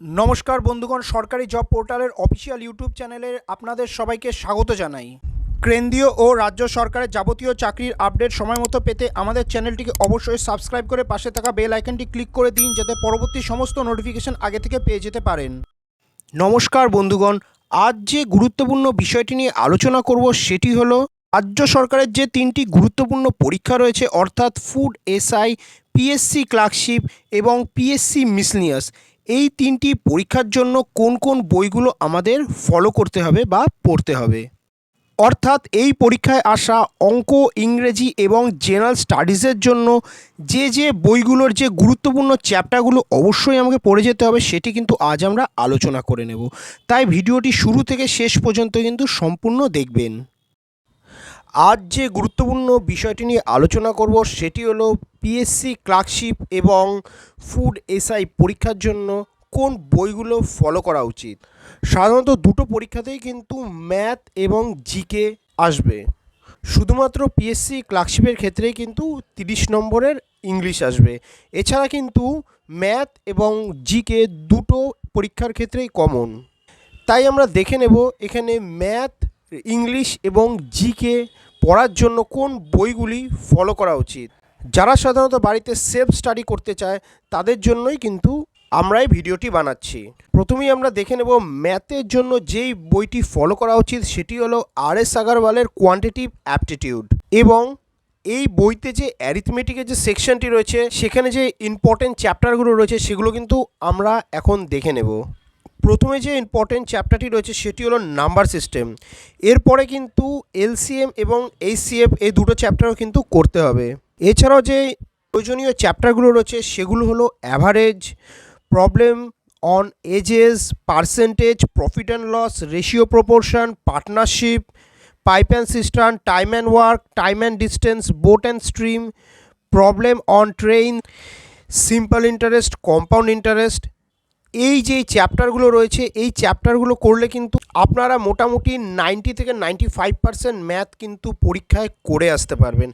নমস্কার বন্ধুগণ, সরকারি জব পোর্টালের অফিসিয়াল ইউটিউব চ্যানেলে আপনাদের সবাইকে স্বাগত জানাই। কেন্দ্রীয় ও রাজ্য সরকারের যাবতীয় চাকরির আপডেট সময় মতো পেতে আমাদের চ্যানেলটিকে অবশ্যই সাবস্ক্রাইব করে পাশে থাকা বেল আইকনটি ক্লিক করে দিন, যাতে পরবর্তী সমস্ত নোটিফিকেশন আগে থেকে পেয়ে যেতে পারেন। নমস্কার বন্ধুগণ, আজ যে গুরুত্বপূর্ণ বিষয়টি নিয়ে আলোচনা করব সেটি হলো রাজ্য সরকারের যে তিনটি গুরুত্বপূর্ণ পরীক্ষা রয়েছে, অর্থাৎ ফুড এসআই, পিএসসি ক্লার্কশিপ এবং পিএসসি মিসলিনিয়াস। এই তিনটি পরীক্ষার জন্য কোন কোন বইগুলো আমাদের ফলো করতে হবে বা পড়তে হবে, অর্থাৎ এই পরীক্ষায় আসা অঙ্ক, ইংরেজি এবং জেনারেল স্টাডিজের জন্য যে বইগুলোর যে গুরুত্বপূর্ণ চ্যাপ্টারগুলো অবশ্যই আমাকে পড়ে যেতে হবে, সেটি কিন্তু আজ আমরা আলোচনা করে নেব। তাই ভিডিওটি শুরু থেকে শেষ পর্যন্ত কিন্তু সম্পূর্ণ দেখবেন। আজ যে গুরুত্বপূর্ণ বিষয়টি নিয়ে আলোচনা করব সেটি হলো পিএসসি ক্লার্কশিপ এবং ফুড এসআই পরীক্ষার জন্য কোন বইগুলো ফলো করা উচিত। সাধারণত দুটো পরীক্ষাতেই কিন্তু ম্যাথ এবং জিকে আসবে। শুধুমাত্র পিএসসি ক্লার্কশিপের ক্ষেত্রেই কিন্তু 30 নম্বরের ইংলিশ আসবে। এছাড়া কিন্তু ম্যাথ এবং জিকে দুটো পরীক্ষার ক্ষেত্রেই কমন। তাই আমরা দেখে নেব এখানে ম্যাথ, ইংলিশ এবং জিকে পড়ার জন্য কোন বইগুলি ফলো করা উচিত। যারা সাধারণত বাড়িতে সেলফ স্টাডি করতে চায় তাদের জন্যই কিন্তু আমরা এই ভিডিওটি বানাচ্ছি। প্রথমেই আমরা দেখে নেব ম্যাথের জন্য যেই বইটি ফলো করা উচিত সেটি হলো আর.এস. আগারওয়ালের কোয়ান্টিটিভ অ্যাপটিটিউড। এবং এই বইতে যে অ্যারিথমেটিকের যে সেকশনটি রয়েছে সেখানে যে ইম্পর্টেন্ট চ্যাপ্টারগুলো রয়েছে সেগুলো কিন্তু আমরা এখন দেখে নেব। প্রথমে যে ইম্পর্টেন্ট চ্যাপ্টারটি রয়েছে সেটি হলো নাম্বার সিস্টেম। এরপরে কিন্তু এলসিএম এবং এইচসিএফ এই দুটো চ্যাপ্টারও কিন্তু করতে হবে। এছাড়াও যে প্রয়োজনীয় চ্যাপ্টারগুলো রয়েছে সেগুলো হলো average, problem on ages, percentage, profit and loss, ratio proportion, partnership, pipe and cistern, time and work, time and distance, boat and stream, problem on train, simple interest, compound interest. এই যে চ্যাপ্টারগুলো রয়েছে এই চ্যাপ্টারগুলো করলে কিন্তু আপনারা মোটামুটি 90 থেকে 95% ম্যাথ কিন্তু পরীক্ষায় করে আসতে পারবেন।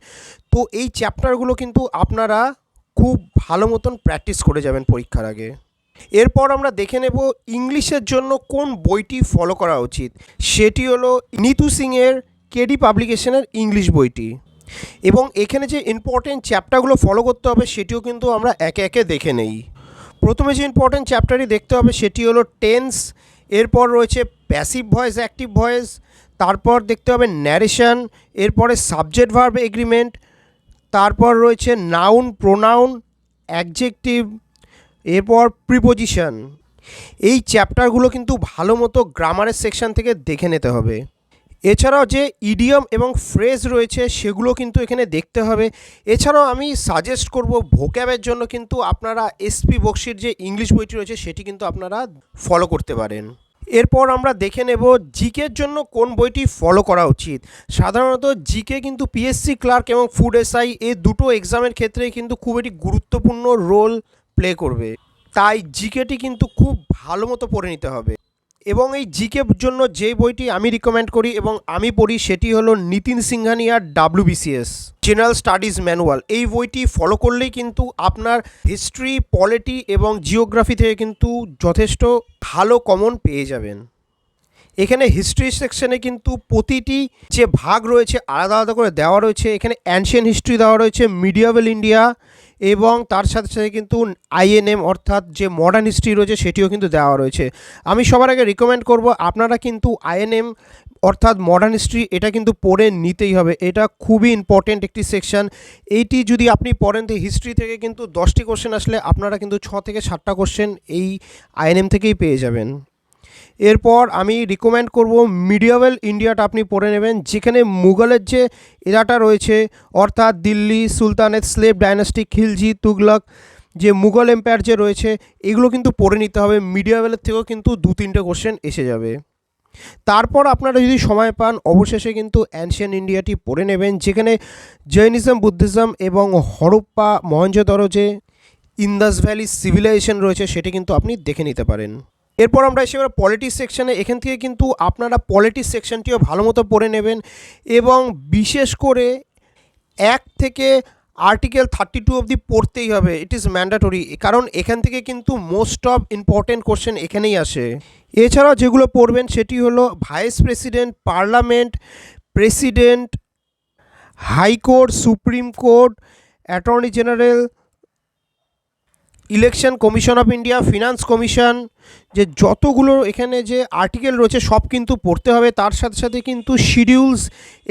তো এই চ্যাপ্টারগুলো কিন্তু আপনারা খুব ভালো মতন প্র্যাকটিস করে যাবেন পরীক্ষার আগে। এরপর আমরা দেখে নেব ইংলিশের জন্য কোন বইটি ফলো করা উচিত। সেটি হলো নিতু সিংয়ের কেডি পাবলিকেশনের ইংলিশ বইটি। এবং এখানে যে ইম্পর্টেন্ট চ্যাপ্টারগুলো ফলো করতে হবে সেটিও কিন্তু আমরা একে একে দেখে নেই। প্রথমে যে ইম্পর্টেন্ট চ্যাপ্টারটি দেখতে হবে সেটি হলো টেন্স। এরপর রয়েছে প্যাসিভ ভয়েস, অ্যাক্টিভ ভয়েস। তারপর দেখতে হবে ন্যারেশন। এরপরে সাবজেক্ট ভার্ব এগ্রিমেন্ট। তারপর রয়েছে নাউন, প্রোনাউন, অ্যাডজেক্টিভ, এরপর প্রিপোজিশন। এই চ্যাপ্টারগুলো কিন্তু ভালো মতো গ্রামারের সেকশন থেকে দেখে নিতে হবে। এছাড়াও যে ইডিয়ম এবং ফ্রেজ রয়েছে সেগুলো কিন্তু এখানে দেখতে হবে। এছাড়াও আমি সাজেস্ট করব ভোক্যাবের জন্য কিন্তু আপনারা এসপি বক্সির যে ইংলিশ বইটি রয়েছে সেটি কিন্তু আপনারা ফলো করতে পারেন। এরপর আমরা দেখে নেব জিকের জন্য কোন বইটি ফলো করা উচিত। সাধারণত জিকে কিন্তু পিএসসি ক্লার্ক এবং ফুড এসআই এই দুটো এক্সামের ক্ষেত্রেই কিন্তু খুব একটি গুরুত্বপূর্ণ রোল প্লে করবে। তাই জিকেটি কিন্তু খুব ভালো মতো পড়ে নিতে হবে। এবং এই জিকের জন্য যে বইটি আমি রিকমেন্ড করি এবং আমি পড়ি সেটি হলো নিতিন সিংহানিয়ার WBCS জেনারেল স্টাডিজ ম্যানুয়াল। এই বইটি ফলো করলেই কিন্তু আপনার হিস্ট্রি, পলিটি এবং জিওগ্রাফি থেকে কিন্তু যথেষ্ট ভালো কমন পেয়ে যাবেন। এখানে হিস্ট্রি সেকশনে কিন্তু প্রতিটি যে ভাগ রয়েছে আলাদা আলাদা করে দেওয়া রয়েছে। এখানে অ্যানশিয়েন্ট হিস্ট্রি দেওয়া রয়েছে, মিডিয়াভেল ইন্ডিয়া এবং তার সাথে সাথে কিন্তু আইএনএম অর্থাৎ যে মডার্ন হিস্ট্রি রয়েছে সেটিও কিন্তু দেওয়া রয়েছে। আমি সবার আগে রিকমেন্ড করব আপনারা কিন্তু আইএনএম অর্থাৎ মডার্ন হিস্ট্রি এটা কিন্তু পড়ে নিতেই হবে। এটা খুবই ইম্পর্টেন্ট একটি সেকশন। এইটি যদি আপনি পড়েন তো হিস্ট্রি থেকে কিন্তু 10টি কোশ্চেন আসলে আপনারা কিন্তু 6 থেকে 7টা কোশ্চেন এই আইএনএম থেকেই পেয়ে যাবেন। এরপর আমি রিকমেন্ড করব মিডিয়াভেল ইন্ডিয়াটা আপনি পড়ে নেবেন, যেখানে মুঘলের যে এরাটা রয়েছে অর্থাৎ Delhi sultanate, slave dynasty, Khilji, Tughlaq, যে মুঘল এম্পায়ার যে রয়েছে এগুলো কিন্তু পড়ে নিতে হবে। মিডিয়াভেলের থেকেও কিন্তু 2-3টে কোশ্চেন এসে যাবে। তারপর আপনারা যদি সময় পান অবশেষে কিন্তু অ্যানশিয়েন্ট ইন্ডিয়াটি পড়ে নেবেন, যেখানে জৈনিজম, বুদ্ধিজম এবং হরপ্পা মহেঞ্জোদারো যে ইন্দাস ভ্যালি সিভিলাইজেশন রয়েছে সেটি কিন্তু আপনি দেখে নিতে পারেন। এরপর আমরা এসে পলিটিক্স সেকশানে। এখান থেকে কিন্তু আপনারা পলিটিক্স সেকশনটিও ভালো মতো পড়ে নেবেন এবং বিশেষ করে 1 থেকে আর্টিকেল 32 অবধি পড়তেই হবে, ইট ইজ ম্যান্ডেটরি, কারণ এখান থেকে কিন্তু মোস্ট অফ ইম্পর্টেন্ট কোশ্চেন এখানেই আসে। এছাড়াও যেগুলো পড়বেন সেটি হলো vice president, parliament, president, high court, supreme court, attorney general, election commission of India, finance commission, যে যতগুলো এখানে যে আর্টিকেল রয়েছে সব কিন্তু পড়তে হবে। তার সাথে সাথে কিন্তু শিডিউলস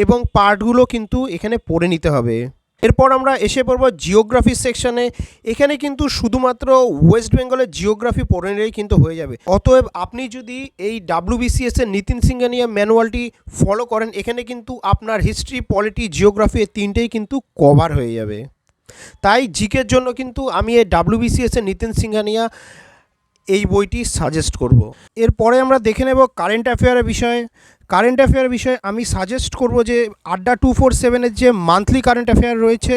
এবং পার্টগুলো কিন্তু এখানে পড়ে নিতে হবে। এরপর আমরা এসে পড়ব জিওগ্রাফি সেকশনে। এখানে কিন্তু শুধুমাত্র ওয়েস্ট বেঙ্গলের জিওগ্রাফি পড়ে নিলেই কিন্তু হয়ে যাবে। অতএব আপনি যদি এই WBCS এর নীতিন সিংহানিয়া ম্যানুয়ালটি ফলো করেন, এখানে কিন্তু আপনার হিস্ট্রি, পলিটি, জিওগ্রাফি এই তিনটেই কিন্তু কভার হয়ে যাবে। তাই জিকের জন্য কিন্তু আমি এই WBCS এর নীতিন সিংহানিয়া এই বইটি সাজেস্ট করব। এরপরে আমরা দেখে নেব কারেন্ট অ্যাফেয়ারের বিষয়ে। কারেন্ট অ্যাফেয়ারের বিষয়ে আমি সাজেস্ট করব যে আড্ডা 247-এর যে মান্থলি কারেন্ট অ্যাফেয়ার রয়েছে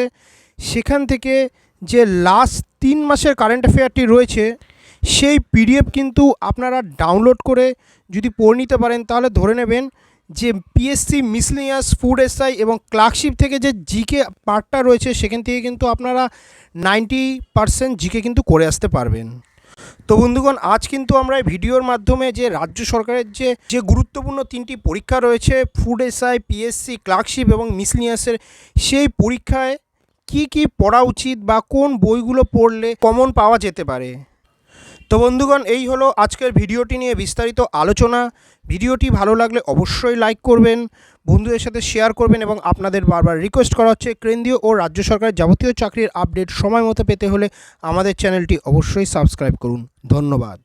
সেখান থেকে যে লাস্ট 3 মাসের কারেন্ট অ্যাফেয়ারটি রয়েছে সেই PDF কিন্তু আপনারা ডাউনলোড করে যদি পড়ে নিতে পারেন তাহলে ধরে নেবেন যে PSC মিসলেনিয়াস, ফুড SI এবং ক্লার্কশিপ থেকে যে জিকে পার্টটা রয়েছে সেখান থেকে কিন্তু আপনারা 90% জিকে কিন্তু করে আসতে পারবেন। তো বন্ধুগণ, আজ কিন্তু আমরা এই ভিডিওর মাধ্যমে যে রাজ্য সরকারের যে গুরুত্বপূর্ণ 3টি পরীক্ষা রয়েছে, ফুড SI, PSC, ক্লার্কশিপ এবং মিসলেনিয়াসের, সেই পরীক্ষায় কি পড়া উচিত বা কোন বইগুলো পড়লে কমন পাওয়া যেতে পারে। তো বন্ধুগণ, এই হলো আজকের ভিডিওটি নিয়ে বিস্তারিত আলোচনা। ভিডিওটি ভালো লাগলে অবশ্যই লাইক করবেন, বন্ধুদের সাথে শেয়ার করবেন এবং আপনাদের বারবার রিকোয়েস্ট করা হচ্ছে কেন্দ্রীয় ও রাজ্য সরকারের যাবতীয় চাকরির আপডেট সময় মতো পেতে হলে আমাদের চ্যানেলটি অবশ্যই সাবস্ক্রাইব করুন। ধন্যবাদ।